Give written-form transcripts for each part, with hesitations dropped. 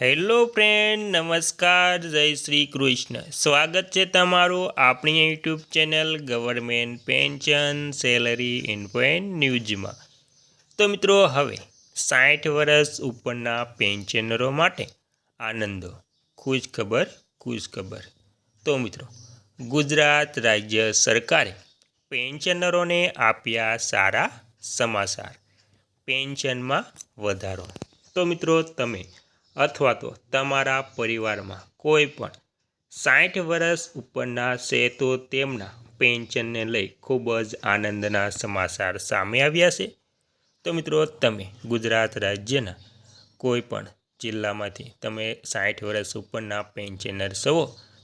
Hello friend, નમસ્કાર, જય શ્રી કૃષ્ણ। સ્વાગત છે તમારું આપણી YouTube channel government pension salary info and ન્યૂઝમાં। તો મિત્રો, હવે 60 વર્ષ ઉપરના પેન્શનરો માટે આનંદો ખુશખબર। તો મિત્રો, ગુજરાત રાજ્ય સરકારે પેન્શનરોને આપ્યા સારા સમાચાર। પેન્શનમાં વધારો। તો મિત્રો, તમે અથવા તો તમારા પરિવારમાં કોઈ પણ 60 વર્ષ ઉપરના છે તો તેમના પેન્શનને લઈ ખૂબ જ આનંદના સમાચાર સામે આવ્યા છે। તો મિત્રો, તમે ગુજરાત રાજ્યના કોઈ પણ જિલ્લામાંથી તમે 60 વર્ષ ઉપરના પેન્શનર છો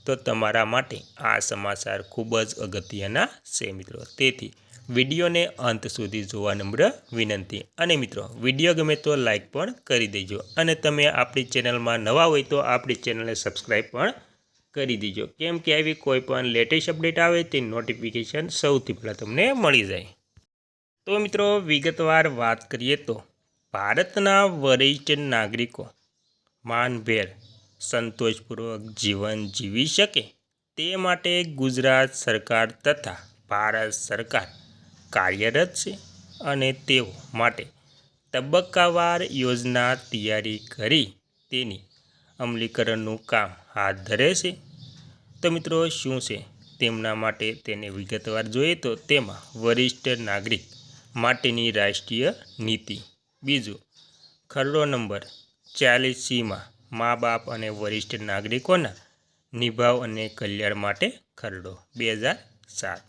તો તમારા માટે આ સમાચાર ખૂબ જ અગત્યના છે મિત્રો। તેથી વિડીયોને અંત સુધી જોવા નમ્ર વિનંતી। અને મિત્રો, વિડીયો ગમે તો લાઈક પણ કરી દેજો અને તમે આપણી ચેનલમાં નવા હોય તો આપણી ચેનલને સબસ્ક્રાઈબ પણ કરી દેજો, કેમ કે આવી કોઈ પણ લેટેસ્ટ અપડેટ આવે તે નોટિફિકેશન સૌથી પહેલાં તમને મળી જાય। તો મિત્રો, વિગતવાર વાત કરીએ તો ભારતના વરિષ્ઠ નાગરિકો માનભેર સંતોષપૂર્વક જીવન જીવી શકે તે માટે ગુજરાત સરકાર તથા ભારત સરકાર કાર્યરત છે અને તેઓ માટે તબક્કાવાર યોજના તૈયારી કરી તેની અમલીકરણનું કામ હાથ ધરે છે। તો મિત્રો, શું છે તેમના માટે તેને વિગતવાર જોઈએ તો તેમાં વરિષ્ઠ નાગરિક માટેની રાષ્ટ્રીય નીતિ, બીજું ખરડો નંબર 40C મા બાપ અને વરિષ્ઠ નાગરિકોના નિભાવ અને કલ્યાણ માટે ખરડો 2007।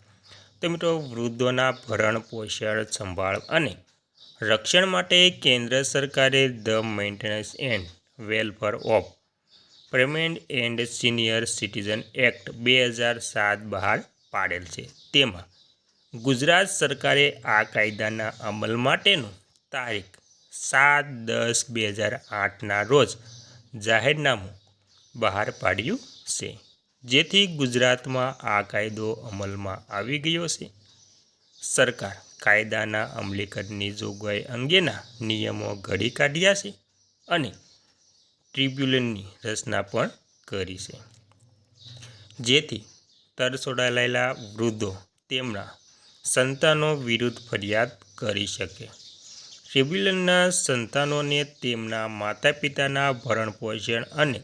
તો મિત્રો, વૃદ્ધોના ભરણ પોષણ સંભાળ અને રક્ષણ માટે કેન્દ્ર સરકારે the maintenance and welfare of pregnant and senior citizen act 2007 બહાર પાડેલ છે। તેમાં ગુજરાત સરકારે આ કાયદાના અમલ માટેનું તારીખ 7/10/2008ના રોજ જાહેરનામું બહાર પાડ્યું છે, જેથી ગુજરાતમાં આ કાયદો અમલમાં આવી ગયો છે। સરકાર કાયદાના અમલીકરણની જોગવાઈ અંગેના નિયમો ઘડી કાઢ્યા છે અને ટ્રિબ્યુનલની રચના પણ કરી છે, જેથી તરછોડાયેલા વૃદ્ધો તેમના સંતાનો વિરુદ્ધ ફરિયાદ કરી શકે। ટ્રિબ્યુનલના સંતાનોને તેમના માતા પિતાના ભરણ પોષણ અને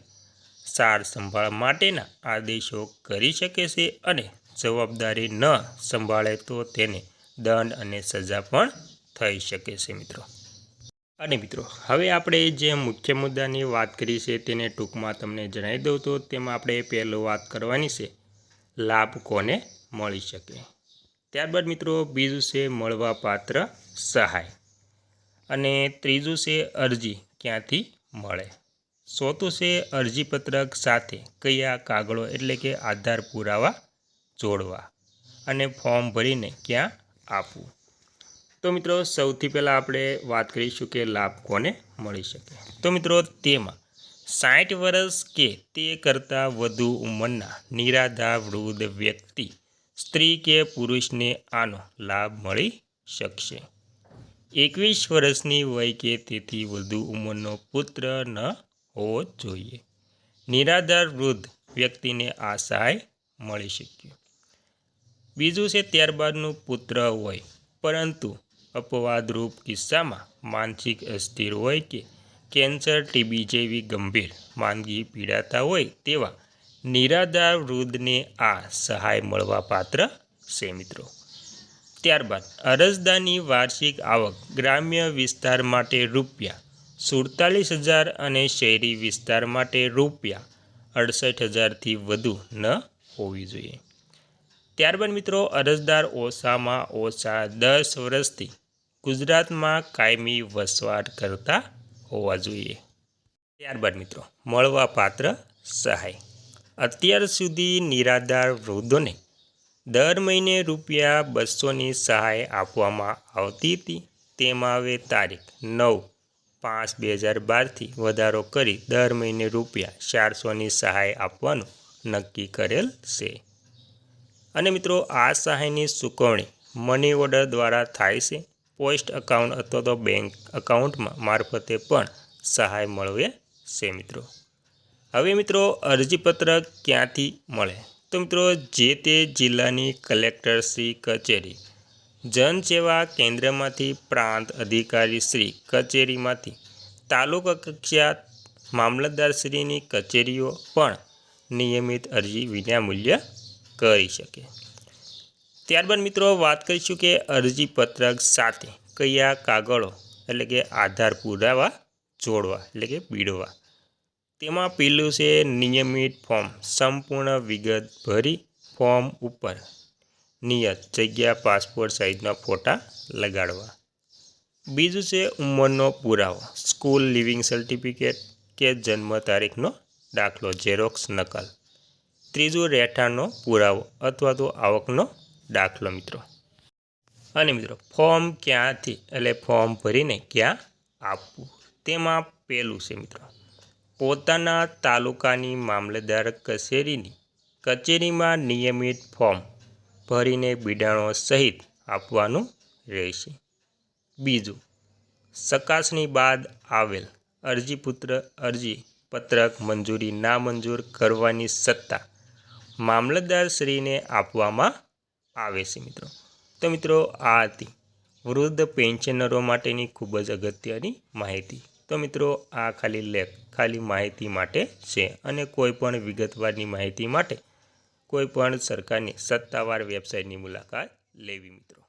સાર સંભાળ માટેના આદેશો કરી શકે છે અને જવાબદારી ન સંભાળે તો તેને દંડ અને સજા પણ થઈ શકે છે મિત્રો। અને મિત્રો, હવે આપણે જે મુખ્ય મુદ્દાની વાત કરી છે તેને ટૂંકમાં તમને જણાવી દઉં તો તેમાં આપણે પહેલું વાત કરવાની છે લાભ કોને મળી શકે। ત્યારબાદ મિત્રો, બીજું છે મળવાપાત્ર સહાય, અને ત્રીજું છે અરજી ક્યાંથી મળે, ચોથું છે અરજીપત્રક સાથે કયા કાગળો એટલે કે આધાર પુરાવા જોડવા અને ફોર્મ ભરીને ક્યાં આપવું। તો મિત્રો, સૌથી પહેલાં આપણે વાત કરીશું કે લાભ કોને મળી શકે। તો મિત્રો, તેમાં 60 વર્ષ કે તે કરતાં વધુ ઉંમરના નિરાધાર વૃદ્ધ વ્યક્તિ, સ્ત્રી કે પુરુષને આનો લાભ મળી શકશે। 21 વર્ષની વય કે તેથી વધુ ઉંમરનો પુત્ર ન હોવો જોઈએ। નિરાધાર વૃદ્ધ વ્યક્તિને આ સહાય મળી શકે। બીજું છે ત્યારબાદનું પુત્ર હોય પરંતુ અપવાદરૂપ કિસ્સામાં માનસિક અસ્થિર હોય કે કેન્સર, ટીબી જેવી ગંભીર માંદગી પીડાતા હોય તેવા નિરાધાર વૃદ્ધને આ સહાય મળવાપાત્ર છે મિત્રો। ત્યારબાદ અરજદારની વાર્ષિક આવક ગ્રામ્ય વિસ્તાર માટે ₹47,000 અને શહેરી વિસ્તાર માટે ₹68,000થી વધુ ન હોવી જોઈએ। ત્યારબાદ મિત્રો, અરજદાર ઓછામાં ઓછા 10 વર્ષથી ગુજરાતમાં કાયમી વસવાટ કરતા હોવા જોઈએ। ત્યારબાદ મિત્રો, મળવાપાત્ર સહાય, અત્યાર સુધી નિરાધાર વૃદ્ધોને દર મહિને ₹200ની સહાય આપવામાં આવતી હતી, તેમાં હવે તારીખ 9/5/2012થી વધારો કરી દર મહિને ₹400ની સહાય આપવાનું નક્કી કરેલ છે। અને મિત્રો, આ સહાયની ચૂકવણી મની ઓર્ડર દ્વારા થાય છે। પોસ્ટ એકાઉન્ટ અથવા તો બેંક એકાઉન્ટમાં મારફતે પણ સહાય મળવે છે મિત્રો। હવે મિત્રો અરજીપત્રક ક્યાંથી મળે? તો મિત્રો જે તે જિલ્લાની કલેક્ટરશ્રી કચેરી, જનસેવા કેન્દ્રમાંથી, પ્રાંત અધિકારીશ્રી કચેરીમાંથી, તાલુકા કક્ષા મામલતદારશ્રીની કચેરીઓ પણ નિયમિત અરજી વિનામૂલ્ય કરી શકે। ત્યારબાદ મિત્રો વાત કરીશું કે અરજીપત્રક સાથે કયા કાગળો એટલે કે આધાર પુરાવા જોડવા એટલે કે બીડવા। તેમાં પહેલું છે નિયમિત ફોર્મ, સંપૂર્ણ વિગત ભરી ફોર્મ ઉપર નિયત જગ્યા પાસપોર્ટ સાઇઝના ફોટા લગાડવા। બીજું છે ઉંમરનો પુરાવો, સ્કૂલ લિવિંગ સર્ટિફિકેટ કે જન્મ તારીખનો દાખલો ઝેરોક્સ નકલ। ત્રીજું રહેઠાણનો પુરાવો અથવા તો આવકનો દાખલો મિત્રો। અને મિત્રો ફોર્મ ક્યાંથી એટલે ફોર્મ ભરીને ક્યાં આપવું? તેમાં પહેલું છે મિત્રો પોતાના તાલુકાની મામલતદાર કચેરીમાં નિયમિત ફોર્મ ભરીને બિડાણો સહિત આપવાનું રહેશે। બીજું ચકાસણી બાદ આવેલ અરજીપત્રક મંજૂરી ના મંજૂર કરવાની સત્તા મામલતદારશ્રીને આપવામાં આવે છે મિત્રો। તો મિત્રો આ હતી વૃદ્ધ પેન્શનરો માટેની ખૂબ જ અગત્યની માહિતી। તો મિત્રો આ ખાલી માહિતી માટે છે અને કોઈ પણ વિગતવારની માહિતી માટે કોઈ પણ સરકારની સત્તાવાર વેબસાઇટની મુલાકાત લેવી મિત્રો।